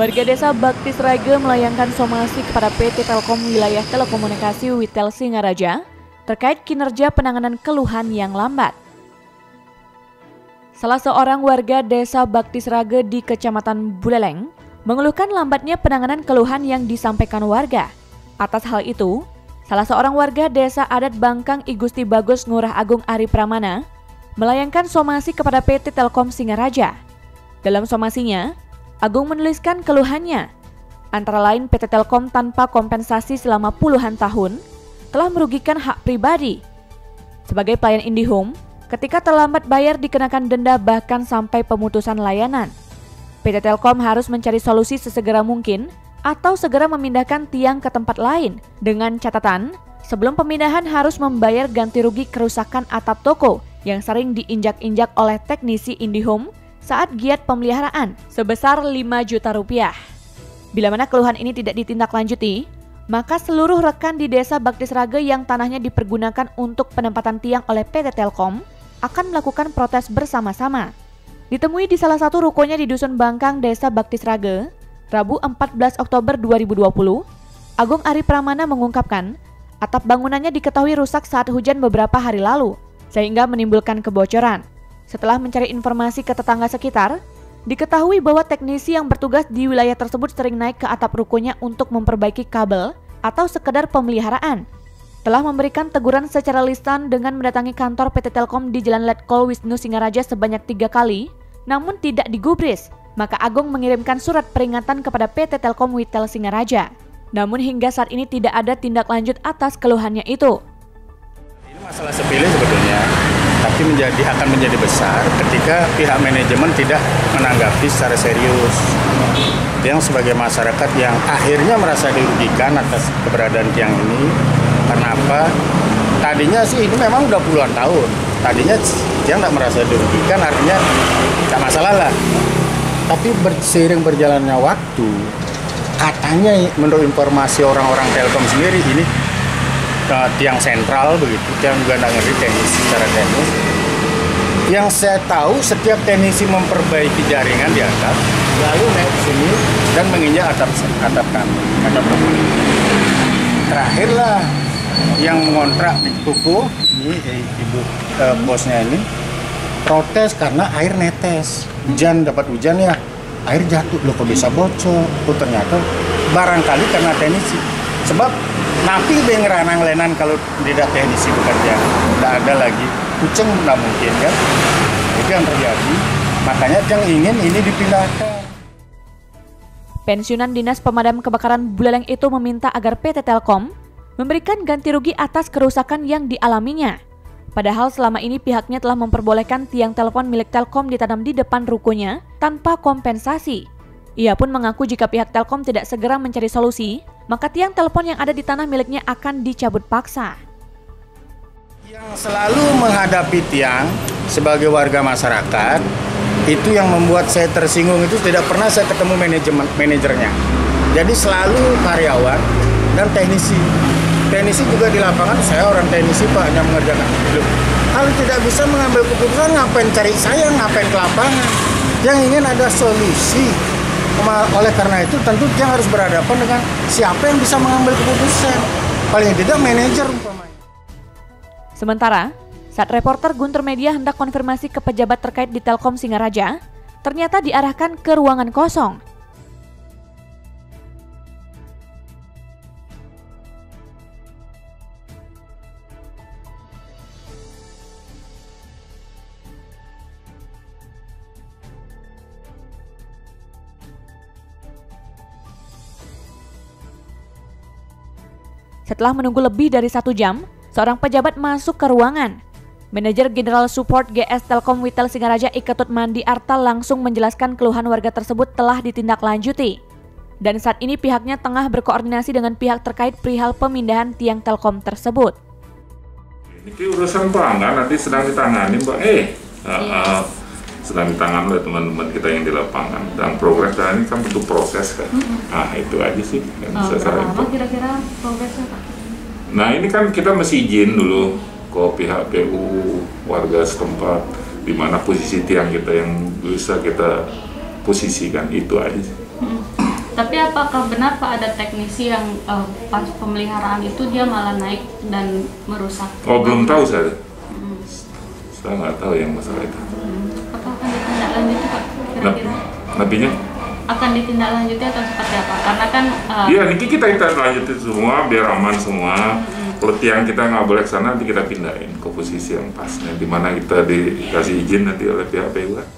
Warga desa Bakti Sraga melayangkan somasi kepada PT Telkom Wilayah Telekomunikasi Witel Singaraja terkait kinerja penanganan keluhan yang lambat. Salah seorang warga desa Bakti Sraga di Kecamatan Buleleng mengeluhkan lambatnya penanganan keluhan yang disampaikan warga. Atas hal itu, salah seorang warga desa adat Bangkang I Gusti Bagus Ngurah Agung Ari Pramana melayangkan somasi kepada PT Telkom Singaraja. Dalam somasinya, Agung menuliskan keluhannya, antara lain PT Telkom tanpa kompensasi selama puluhan tahun telah merugikan hak pribadi. Sebagai pelayan IndiHome, ketika terlambat bayar dikenakan denda bahkan sampai pemutusan layanan. PT Telkom harus mencari solusi sesegera mungkin atau segera memindahkan tiang ke tempat lain dengan catatan sebelum pemindahan harus membayar ganti rugi kerusakan atap toko yang sering diinjak-injak oleh teknisi IndiHome saat giat pemeliharaan sebesar 5 juta rupiah. Bila mana keluhan ini tidak ditindaklanjuti, maka seluruh rekan di desa Bakti Sraga yang tanahnya dipergunakan untuk penempatan tiang oleh PT Telkom akan melakukan protes bersama-sama. Ditemui di salah satu rukonya di Dusun Bangkang, Desa Bakti Sraga, Rabu 14 Oktober 2020, Agung Ari Pramana mengungkapkan atap bangunannya diketahui rusak saat hujan beberapa hari lalu, sehingga menimbulkan kebocoran. Setelah mencari informasi ke tetangga sekitar, diketahui bahwa teknisi yang bertugas di wilayah tersebut sering naik ke atap rukonya untuk memperbaiki kabel atau sekedar pemeliharaan. Telah memberikan teguran secara lisan dengan mendatangi kantor PT Telkom di Jalan Letkol Wisnu Singaraja sebanyak 3 kali, namun tidak digubris. Maka Agung mengirimkan surat peringatan kepada PT Telkom Witel Singaraja. Namun hingga saat ini tidak ada tindak lanjut atas keluhannya itu. Ini masalah sepele sebetulnya, tapi akan menjadi besar ketika pihak manajemen tidak menanggapi secara serius. Yang sebagai masyarakat yang akhirnya merasa dirugikan atas keberadaan tiang ini. Karena apa? Tadinya sih ini memang udah puluhan tahun. Tadinya dia nggak merasa dirugikan, artinya nggak masalah lah. Tapi seiring berjalannya waktu, katanya menurut informasi orang-orang Telkom sendiri ini tiang sentral begitu, yang juga nggak ngerti teknis secara teknis. Yang saya tahu setiap teknisi memperbaiki jaringan di atap, lalu naik ke sini dan menginjak atap kami. Terakhirlah yang mengontrak di toko ini ibu bosnya ini protes karena air netes. Dapat hujan ya, air jatuh. Loh kok bisa bocor? Oh ternyata barangkali karena teknisi. Sebab napi bengeranang lenan kalau tidak teknisi bekerja. Tidak ada lagi. Kucing tidak mungkin kan. Itu yang terjadi. Makanya yang ingin ini dipindahkan. Pensiunan Dinas Pemadam Kebakaran Buleleng itu meminta agar PT Telkom memberikan ganti rugi atas kerusakan yang dialaminya. Padahal selama ini pihaknya telah memperbolehkan tiang telepon milik Telkom ditanam di depan rukonya tanpa kompensasi. Ia pun mengaku jika pihak Telkom tidak segera mencari solusi, maka tiang telepon yang ada di tanah miliknya akan dicabut paksa. Yang selalu menghadapi tiang sebagai warga masyarakat, itu yang membuat saya tersinggung itu tidak pernah saya ketemu manajernya. Jadi selalu karyawan dan teknisi. Teknisi juga di lapangan, saya orang teknisi Pak, hanya mengerjakan. Kalau tidak bisa mengambil keputusan, ngapain cari saya, ngapain ke lapangan. Yang ingin ada solusi. Oleh karena itu tentu dia harus berhadapan dengan siapa yang bisa mengambil keputusan. Paling tidak manajer umpamanya. Sementara, saat reporter Guntur Media hendak konfirmasi ke pejabat terkait di Telkom Singaraja, ternyata diarahkan ke ruangan kosong. Setelah menunggu lebih dari 1 jam, seorang pejabat masuk ke ruangan. Manajer General Support GS Telkom Witel Singaraja Iketut Mandi Arta langsung menjelaskan keluhan warga tersebut telah ditindaklanjuti. Dan saat ini pihaknya tengah berkoordinasi dengan pihak terkait perihal pemindahan tiang Telkom tersebut. Ini urusan pelanggan nanti sedang ditangani Mbak. Sedang ditangani oleh teman-teman kita yang di lapangan. Dan progres dan ini kan butuh proses kan. Nah itu aja sih yang bisa saya info. Kira-kira progresnya Pak? Nah ini kan kita mesti izin dulu ke pihak PU warga setempat di mana posisi tiang kita yang bisa kita posisikan, itu aja sih. Tapi apakah benar Pak ada teknisi yang pas pemeliharaan itu dia malah naik dan merusak? Oh, belum tahu saya. Saya nggak tahu yang masalah itu. Apakah akan ditindaklanjuti Pak? Kira-kira? Nabinya? Akan ditindaklanjuti atau seperti apa? Karena kan Iya, nanti kita lanjutin semua biar aman semua. Kalau tiang kita nggak boleh ke sana, nanti kita pindahin ke posisi yang pas. Di mana kita dikasih izin nanti oleh pihak PUH.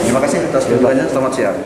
Terima kasih atas jawabannya. Selamat siang.